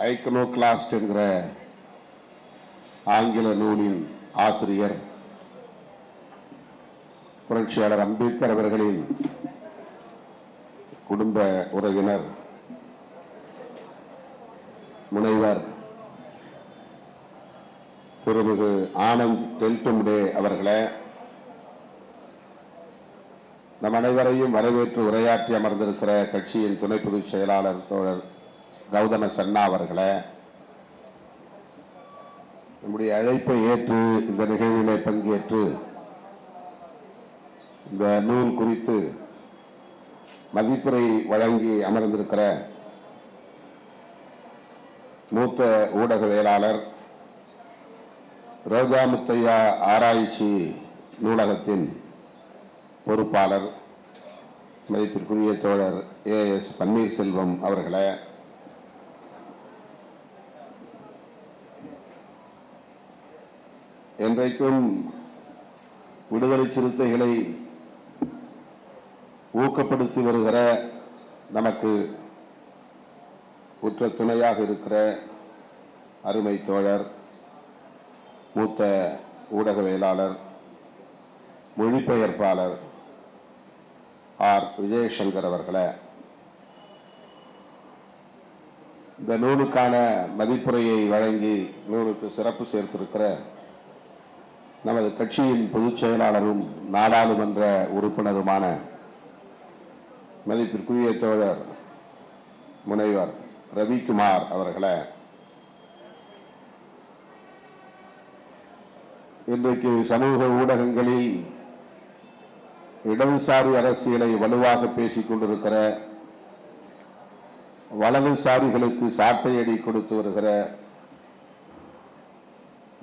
ஐக்கனோகிளாஸ்ட் என்கிற ஆங்கில நூலின் ஆசிரியர் புரட்சியாளர் அம்பேத்கர் அவர்களின் குடும்ப உறவினர் முனைவர் திருமிகு ஆனந்த் டெல்டும்டே அவர்களே, நம் அனைவரையும் வரவேற்று உரையாற்றி அமர்ந்திருக்கிற கட்சியின் துணை பொதுச் செயலாளர் தோழர் கௌதம சன்னா அவர்களே, நம்முடைய அழைப்பை ஏற்று இந்த நிகழ்விலே பங்கேற்று இந்த நூல் குறித்து மதிப்புரை வழங்கி அமர்ந்திருக்கிற மூத்த ஊடகவியலாளர் ரோஜா முத்தையா ஆராய்ச்சி நூலகத்தின் பொறுப்பாளர் மதிப்பிற்குரிய தோழர் AS பன்னீர்செல்வம் அவர்களே, என்றைக்கும் விடுதலை சிறுத்தைகளை ஊக்கப்படுத்தி வருகிற நமக்கு உற்ற துணையாக இருக்கிற அருமை தோழர் மூத்த ஊடகவியலாளர் மொழிபெயர்ப்பாளர் ஆர் விஜயசங்கர் அவர்களே, இந்த நூலுக்கான மதிப்புரையை வழங்கி நூலுக்கு சிறப்பு சேர்த்திருக்கிற நமது கட்சியின் பொதுச் செயலாளரும் நாடாளுமன்ற உறுப்பினருமான மதிப்பிற்குரிய தோழர் முனைவர் ரவிக்குமார் அவர்களே, இன்றைக்கு சமூக ஊடகங்களில் இடதுசாரி அரசியலை வலுவாக பேசிக் கொண்டிருக்கிற, வலதுசாரிகளுக்கு சாட்டையடி கொடுத்து வருகிற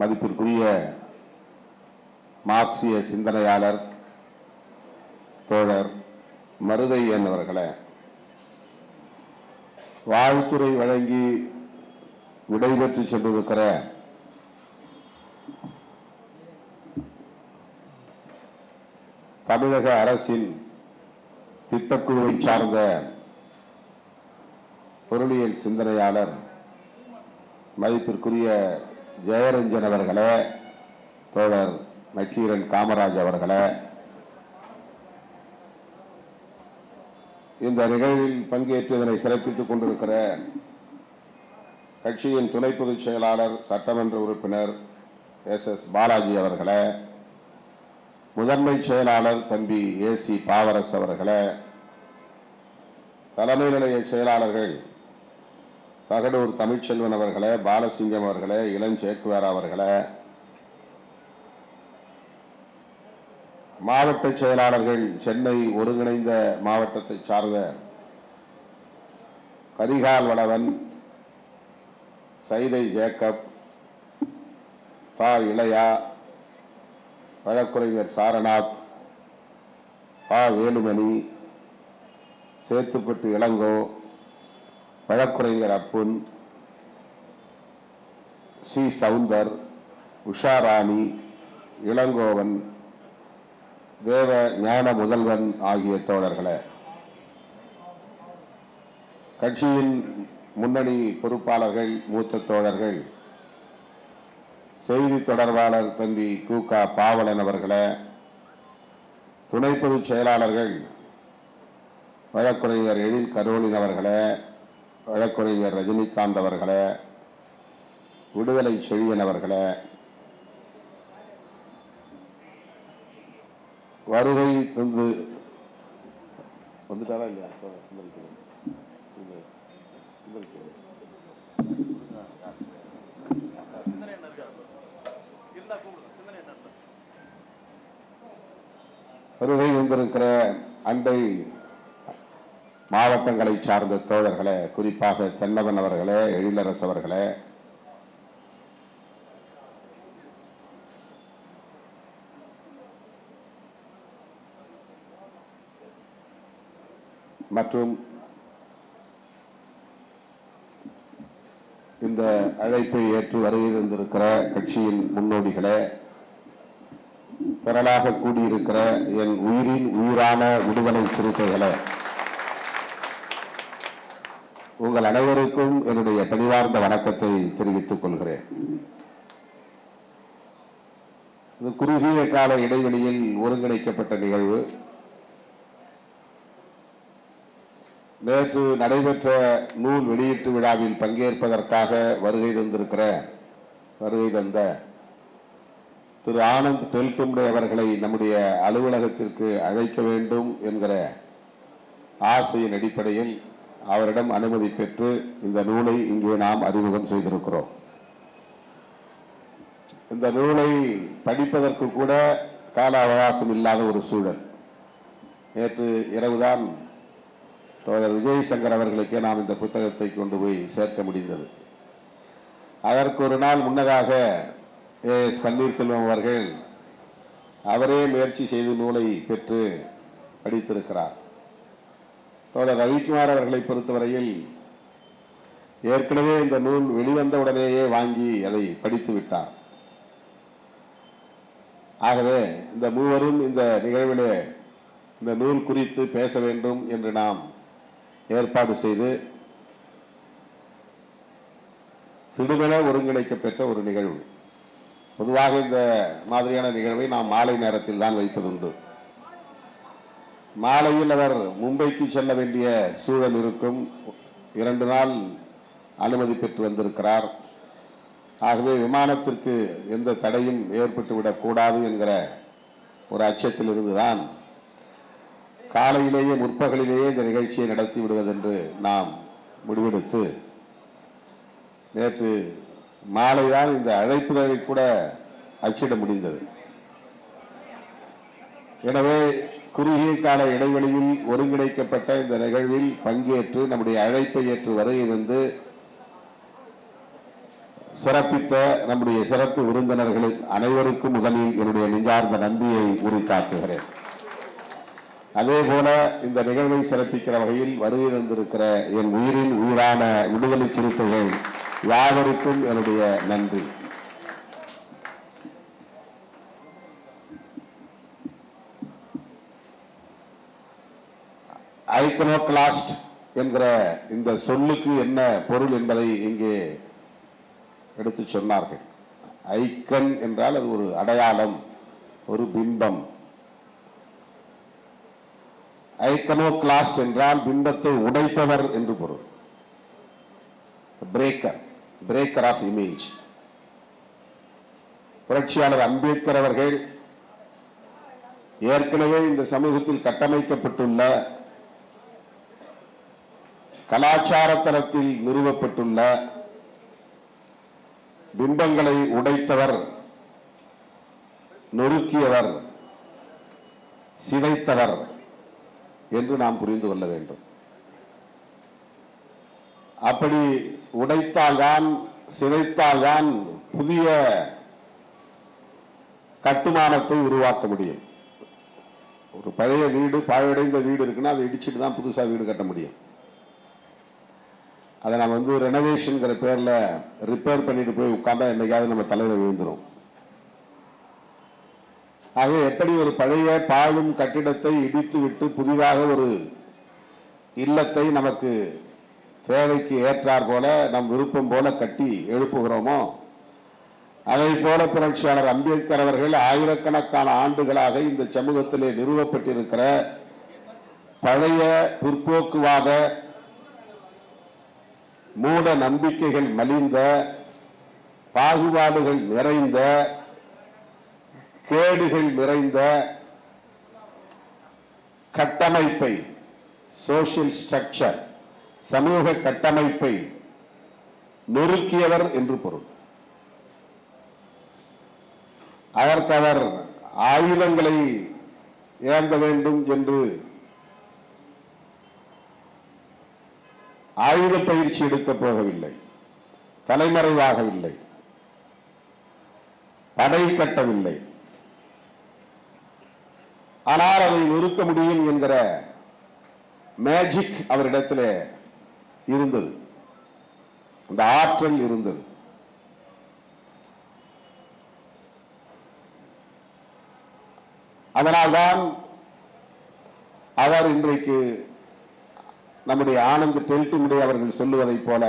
மதிப்பிற்குரிய மார்க்சிய சிந்தனையாளர் தோழர் மருதையன் அவர்களே, வாழ்த்துறை வழங்கி விடைபெற்று சென்றிருக்கிற தமிழக அரசின் திட்டக்குழுவை சார்ந்த பொருளியல் சிந்தனையாளர் மதிப்பிற்குரிய ஜெயரஞ்சன் அவர்களே, தோழர் நக்கீரன் காமராஜ் அவர்களே, இந்த நிகழ்வில் பங்கேற்று இதனை சிறப்பித்துக் கொண்டிருக்கிற கட்சியின் துணை பொதுச் செயலாளர் சட்டமன்ற உறுப்பினர் SS பாலாஜி அவர்களே, முதன்மை செயலாளர் தம்பி AC பாவரஸ் அவர்களே, தலைமை நிலைய செயலாளர்கள் தகடூர் தமிழ்ச்செல்வன் அவர்களே, பாலசிங்கம் அவர்களே, இளஞ்சேக்குவார் அவர்களே, மாவட்ட செயலாளர்கள் சென்னை ஒருங்கிணைந்த மாவட்டத்தை சார்ந்த கரிகால் வளவன், சைதை ஜேக்கப், தா இளையா, வழக்குரைஞர் சாரநாத், வேலுமணி, சேத்துப்பட்டு இளங்கோ, வழக்குரைஞர் அப்புன், சி சவுந்தர், உஷாராணி, இளங்கோவன், தேவ ஞான முதல்வன் ஆகிய தோழர்களே, கட்சியின் முன்னணி பொறுப்பாளர்கள், மூத்த தோழர்கள், செய்தி தொடர்பாளர் தம்பி கு.க. பாவலன் அவர்களே, துணை பொதுச் செயலாளர்கள் வழக்குரைஞர் எழில் கரோலின் அவர்களே, வழக்குரைஞர் ரஜினிகாந்த் அவர்களே, விடுதலை செழியன் அவர்களே, வருகை தந்து வந்துட்டாரா இல்லையா? வருகை வந்திருக்கிற அண்டை மாவட்டங்களை சார்ந்த தோழர்களே, குறிப்பாக தென்னவன் அவர்களே, எழிலரசு அவர்களே, மற்றும் இந்த அழைப்பை ஏற்று வருகை தந்திருக்கிற கட்சியின் முன்னோடிகளே, திரளாக கூடியிருக்கிற என் உயிரின் உயிரான விடுதலை சிறுத்தைகளே, உங்கள் அனைவருக்கும் என்னுடைய பணிவார்ந்த வணக்கத்தை தெரிவித்துக் கொள்கிறேன். இது குறுகிய கால இடைவெளியில் ஒருங்கிணைக்கப்பட்ட நிகழ்வு. நேற்று நடைபெற்ற நூல் வெளியீட்டு விழாவில் பங்கேற்பதற்காக வருகை தந்த திரு ஆனந்த் டெல்டும்டே அவர்களை நம்முடைய அலுவலகத்திற்கு அழைக்க வேண்டும் என்கிற ஆசையின் அடிப்படையில் அவரிடம் அனுமதி பெற்று இந்த நூலை இங்கே நாம் அறிமுகம் செய்திருக்கிறோம். இந்த நூலை படிப்பதற்கு கூட கால அவகாசம் இல்லாத ஒரு சூழல். நேற்று இரவுதான் தோழர் விஜய் சங்கர் அவர்களுக்கே நாம் இந்த புத்தகத்தை கொண்டு போய் சேர்க்க முடிந்தது. அதற்கு ஒரு நாள் முன்னதாக எஸ் பன்னீர்செல்வம் அவர்கள் அவரே முயற்சி செய்து நூலை பெற்று படித்திருக்கிறார். தோழர் ரவிக்குமார் அவர்களை பொறுத்தவரையில் ஏற்கனவே இந்த நூல் வெளிவந்தவுடனேயே வாங்கி அதை படித்து விட்டார். ஆகவே இந்த மூவரும் இந்த நிகழ்விலே இந்த நூல் குறித்து பேச வேண்டும் என்று நாம் ஏற்பாடு செய்து திடுமென ஒருங்கிணைக்கப்பெற்ற ஒரு நிகழ்வு. பொதுவாக இந்த மாதிரியான நிகழ்வை நாம் மாலை நேரத்தில் தான் வைப்பதுண்டு. மாலையில் அவர் மும்பைக்கு செல்ல வேண்டிய சூழல் இருக்கும். 2 நாள் அனுமதி பெற்று வந்திருக்கிறார். ஆகவே விமானத்திற்கு எந்த தடையும் ஏற்பட்டுவிடக் கூடாது என்கிற ஒரு அச்சத்தில் இருந்துதான் காலையிலேயே முற்பகலிலேயே இந்த நிகழ்ச்சியை நடத்தி விடுவதென்று நாம் முடிவெடுத்து நேற்று மாலைதான் இந்த அழைப்புதலை கூட அச்சிட முடிந்தது. எனவே குறுகிய கால இடைவெளியில் ஒருங்கிணைக்கப்பட்ட இந்த நிகழ்வில் பங்கேற்று நம்முடைய அழைப்பை ஏற்று வருகிறது சிறப்பித்த நம்முடைய சிறப்பு விருந்தினர்கள் அனைவருக்கும் முதலில் என்னுடைய நெஞ்சார்ந்த நன்றியை உரித்தாக்குகிறேன். அதேபோல இந்த நிகழ்வை சிறப்பிக்கிற வகையில் வருகை தந்திருக்கிற என் உயிரின் உயிரான விடுதலை சிறுத்தைகள் யாவருக்கும் என்னுடைய நன்றி. ஐக்கனோகிளாஸ்ட் என்கிற இந்த சொல்லுக்கு என்ன பொருள் என்பதை இங்கே எடுத்து சொன்னார்கள். ஐக்கன் என்றால் அது ஒரு அடையாளம், ஒரு பிம்பம். ஐக்கனோகிளாஸ்ட் என்றால் பிம்பத்தை உடைப்பவர் என்று பொருள். Breaker of image. புரட்சியாளர் அம்பேத்கர் அவர்கள் ஏற்கனவே இந்த சமூகத்தில் கட்டமைக்கப்பட்டுள்ள கலாச்சார தளத்தில் நிறுவப்பட்டுள்ள பிம்பங்களை உடைத்தவர், நொறுக்கியவர், சிதைத்தவர் என்று நாம் புரிந்து கொள்ள வேண்டும். அப்படி உடைத்தால்தான், சிதைத்தால்தான் புதிய கட்டுமானத்தை உருவாக்க முடியும். ஒரு பழைய வீடு, பாழடைந்த வீடு இருக்குன்னா அதை இடிச்சுட்டு தான் புதுசா வீடு கட்ட முடியும். அதை நம்ம ரெனோவேஷன்ங்கிற பேர்ல ரிப்பேர் பண்ணிட்டு போய் உட்கார்ந்தா என்னைக்காவது நம்ம தலையில விழுந்துரும். ஆக எப்படி ஒரு பழைய பாழும் கட்டிடத்தை இடித்து விட்டு புதிதாக ஒரு இல்லத்தை நமக்கு தேவைக்கு ஏற்றார் போல நம் விருப்பம் போல கட்டி எழுப்புகிறோமோ, அதை போல புரட்சியாளர் அம்பேத்கர் அவர்கள் ஆயிரக்கணக்கான ஆண்டுகளாக இந்த சமூகத்திலே நிறுவப்பட்டிருக்கிற பழைய பிற்போக்குவாத மூட நம்பிக்கைகள் மலிந்த, பாகுபாடுகள் நிறைந்த, கேடுகள் நிறைந்த கட்டமைப்பை, சோசியல் ஸ்ட்ரக்சர், சமூக கட்டமைப்பை நொறுக்கியவர் என்று பொருள். அதற்கு அவர் ஆயுதங்களை ஏந்த வேண்டும் என்று ஆயுத பயிற்சி எடுக்கப் போகவில்லை, தலைமறைவாகவில்லை, படை கட்டவில்லை. ஆனால் அதை நொறுக்க முடியும் என்கிற மேஜிக் அவரிடத்தில் இருந்தது, அந்த ஆற்றல் இருந்தது. அதனால்தான் அவர் இன்றைக்கு நம்முடைய ஆனந்த் டெல்டுமுடி அவர்கள் சொல்லுவதைப் போல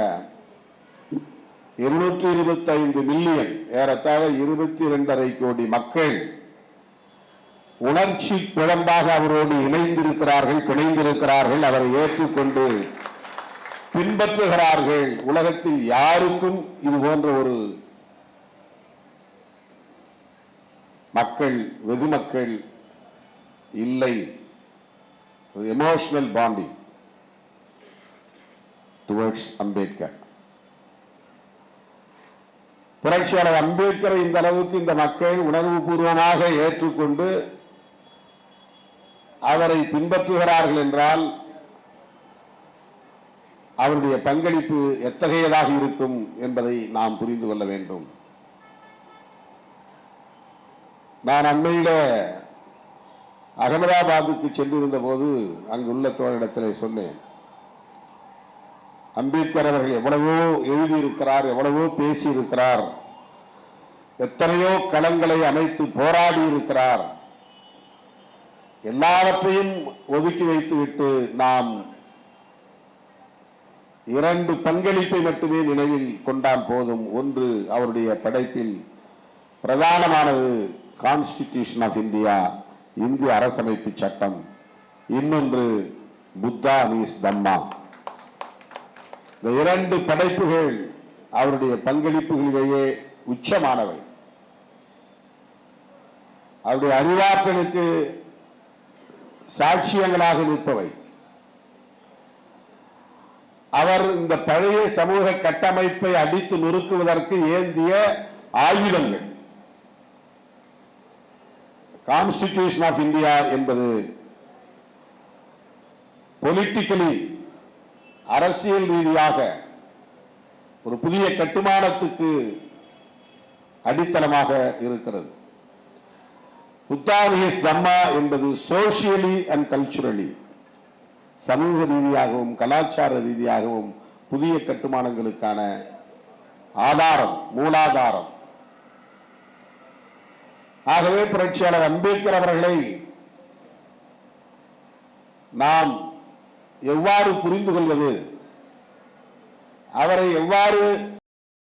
225 மில்லியன், ஏறத்தாழ 22.5 கோடி மக்கள் உணர்ச்சி பிழம்பாக அவரோடு இணைந்திருக்கிறார்கள், பிணைந்திருக்கிறார்கள், அவரை ஏற்றுக்கொண்டு பின்பற்றுகிறார்கள். உலகத்தில் யாருக்கும் இது போன்ற ஒரு மக்கள், வெகு மக்கள் இல்லை. Emotional bonding towards Ambedkar. புரட்சியாளர் அம்பேத்கரை இந்த அளவுக்கு இந்த மக்கள் உணர்வு பூர்வமாக ஏற்றுக்கொண்டு அவரை பின்பற்றுகிறார்கள் என்றால் அவருடைய பங்களிப்பு எத்தகையதாக இருக்கும் என்பதை நாம் புரிந்து கொள்ள வேண்டும். நான் அண்மையில் அகமதாபாத்துக்கு சென்றிருந்த போது அங்குள்ள தோழரிடத்தில் சொன்னேன், அம்பேத்கர் அவர்கள் எவ்வளவோ எழுதியிருக்கிறார், எவ்வளவோ பேசியிருக்கிறார், எத்தனையோ களங்களை அமைத்து போராடி இருக்கிறார். எல்லாவற்றையும் ஒதுக்கி வைத்துவிட்டு நாம் 2 பங்களிப்பை மட்டுமே நினைவில் கொண்டால் போதும். ஒன்று, அவருடைய படைப்பில் பிரதானமானது கான்ஸ்டிடியூஷன் ஆஃப் இந்தியா, இந்திய அரசமைப்பு சட்டம். இன்னொன்று புத்தா மீன்ஸ் தம்மா. இந்த 2 படைப்புகள் அவருடைய பங்களிப்புகளிலேயே உச்சமானவை. அவருடைய அறிவாற்றலுக்கு சாட்சியங்களாக நிற்பவை. அவர் இந்த பழைய சமூக கட்டமைப்பை அடித்து நொறுக்குவதற்கு ஏந்திய ஆயுதங்கள். கான்ஸ்டிடியூஷன் ஆஃப் இந்தியா என்பது பொலிட்டிக்கலி, அரசியல் ரீதியாக ஒரு புதிய கட்டுமானத்துக்கு அடித்தளமாக இருக்கிறது. புத்தாவியஸ் தம்மா என்பது சோசியலி அண்ட் கல்ச்சுரலி, சமூக ரீதியாகவும் கலாச்சார ரீதியாகவும் புதிய கட்டுமானங்களுக்கான ஆதாரம், மூலாதாரம். ஆகவே புரட்சியாளர் அம்பேத்கர் அவர்களை நாம் எவ்வாறு புரிந்து கொள்வது, அவரை எவ்வாறு